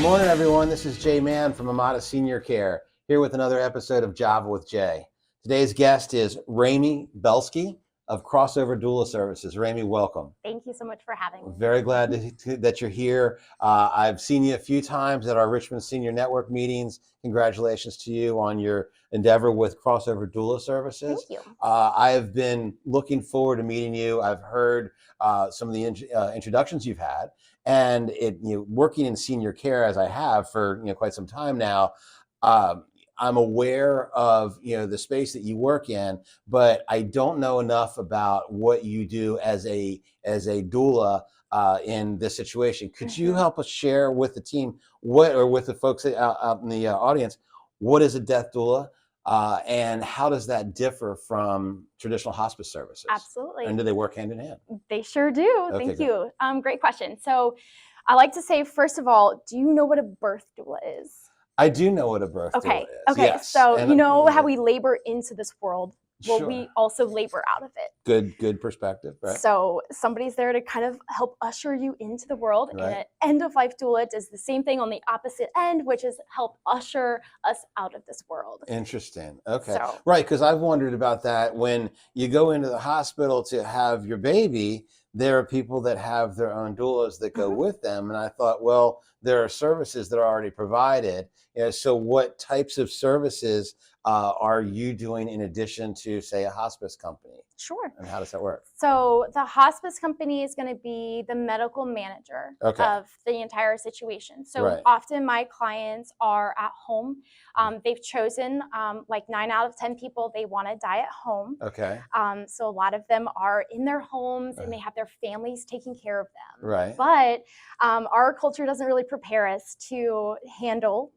Good morning, everyone. This is Jay Mann from Amada Senior Care, here with another episode of 𝗏𝗦𝗡 with Jay. Today's guest is Reamey Belski of Crossover Doula Services. Reamey, welcome. Thank you so much for having me. Very glad that you're here. I've seen you a few times at our Richmond Senior Network meetings. Congratulations to you on your endeavor with Crossover Doula Services. Thank you. I have been looking forward to meeting you. I've heard some of the introductions you've had, and working in senior care as I have for quite some time now. I'm aware of the space that you work in, but I don't know enough about what you do as a doula in this situation. Could you help us share with the team or with the folks out in the audience, what is a death doula, and how does that differ from traditional hospice services? Absolutely. And do they work hand in hand? They sure do. Okay, Thank you. Great question. So I like to say, first of all, do you know what a birth doula is? I do know what a birth doula is. Okay. Yes. So you know how we labor into this world. Well, Sure. we also labor out of it. Good perspective, right? So somebody's there to kind of help usher you into the world. Right. And an end-of-life doula does the same thing on the opposite end, which is help usher us out of this world. Interesting. Okay. So, Right, because I've wondered about that. When you go into the hospital to have your baby, there are people that have their own doulas that go with them. And I thought, well, there are services that are already provided. So what types of services are you doing in addition to, say, a hospice company? Sure. And how does that work? So the hospice company is going to be the medical manager of the entire situation. So often my clients are at home. They've chosen, like 9 out of 10 people, they want to die at home. Okay. So a lot of them are in their homes and they have their families taking care of them. Right. But our culture doesn't really prepare us to handle,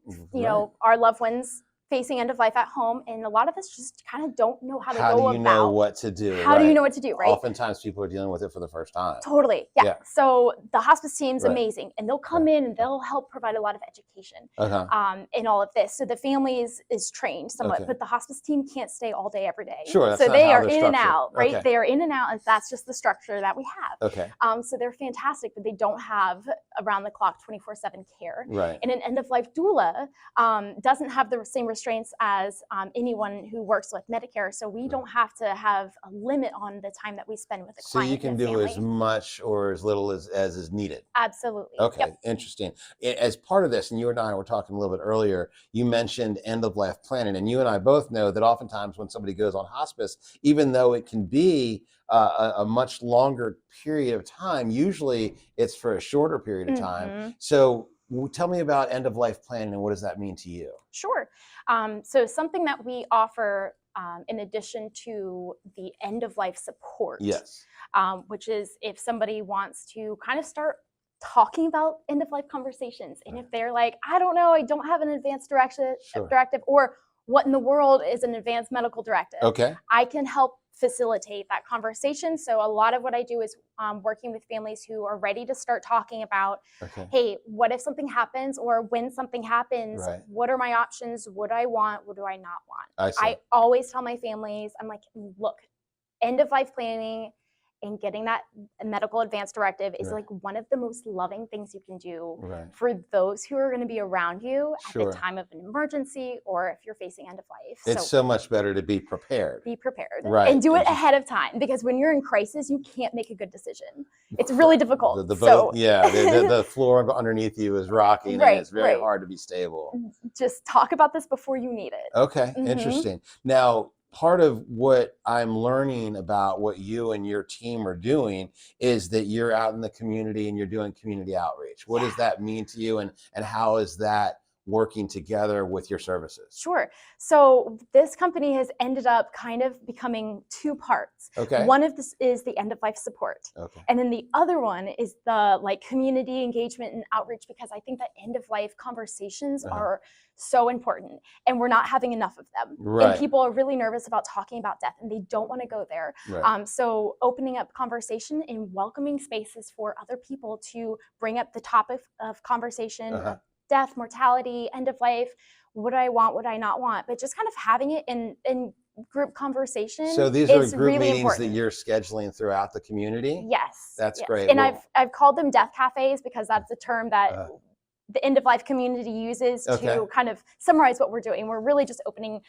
our loved ones facing end of life at home, and a lot of us just kind of don't know how to go about. How do you know what to do? How do you know what to do, right? Oftentimes people are dealing with it for the first time. Totally, yeah. So the hospice team's amazing, and they'll come in and they'll help provide a lot of education in all of this. So the family is trained somewhat, but the hospice team can't stay all day every day. Sure, that's so not they how are they're in and structured. out, right? They are in and out, and that's just the structure that we have. Okay. So they're fantastic, but they don't have around the clock 24/7 care. Right. And an end of life doula doesn't have the same restraints as anyone who works with Medicare, so we don't have to have a limit on the time that we spend with the client. So you can do as much or as little as is needed. Absolutely. Okay, interesting. As part of this, and you and I were talking a little bit earlier, you mentioned end-of-life planning, and you and I both know that oftentimes when somebody goes on hospice, even though it can be a much longer period of time, usually it's for a shorter period of time. So tell me about end-of-life planning and what does that mean to you? Sure. So something that we offer in addition to the end-of-life support, which is if somebody wants to kind of start talking about end-of-life conversations, and if they're like, I don't know, I don't have an advanced directive, or what in the world is an advanced medical directive? I can help facilitate that conversation. So a lot of what I do is working with families who are ready to start talking about, hey, what if something happens, or when something happens, what are my options? What do I want? What do I not want? I always tell my families, I'm like, look, end of life planning and getting that medical advance directive is like one of the most loving things you can do for those who are going to be around you at the time of an emergency, or if you're facing end of life. It's so much better to be prepared. Be prepared. And do it ahead of time, because when you're in crisis, you can't make a good decision. It's really difficult. The floor underneath you is rocking and it's very hard to be stable. Just talk about this before you need it. Okay, interesting. Now, part of what I'm learning about what you and your team are doing is that you're out in the community and you're doing community outreach. What does that mean to you, and how is that working together with your services? Sure. So this company has ended up kind of becoming two parts. One of this is the end of life support. And then the other one is the community engagement and outreach, because I think that end of life conversations are so important, and we're not having enough of them. And people are really nervous about talking about death, and they don't want to go there. So opening up conversation and welcoming spaces for other people to bring up the topic of conversation of death, mortality, end of life, what do I want, what do I not want, but just kind of having it in group conversation. So these are group really meetings important. that you're scheduling throughout the community? Yes. That's great. And I've called them death cafes, because that's a term that the end of life community uses to kind of summarize what we're doing. We're really just opening,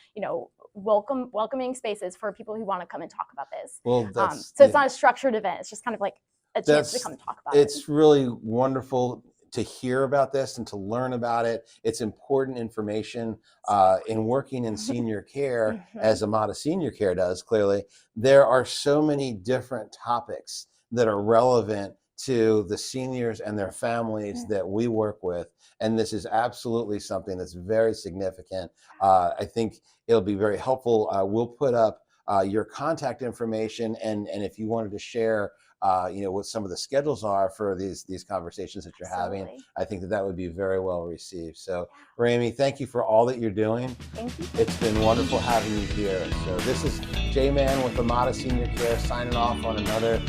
welcoming spaces for people who want to come and talk about this. Well, so it's not a structured event. It's just kind of like a chance to come talk about it. It's really wonderful to hear about this and to learn about it. It's important information in working in senior care, as Amada Senior Care does, clearly. There are so many different topics that are relevant to the seniors and their families that we work with. And this is absolutely something that's very significant. I think it'll be very helpful. We'll put up your contact information, and if you wanted to share what some of the schedules are for these conversations that you're having, I think that would be very well received. So Reamey, thank you for all that you're doing. Thank you. It's been wonderful having you here. So this is J-Man with Amada Senior Care signing off on another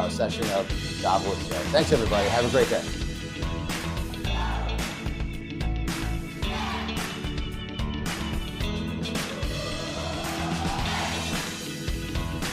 session of God Bless You. Thanks everybody. Have a great day.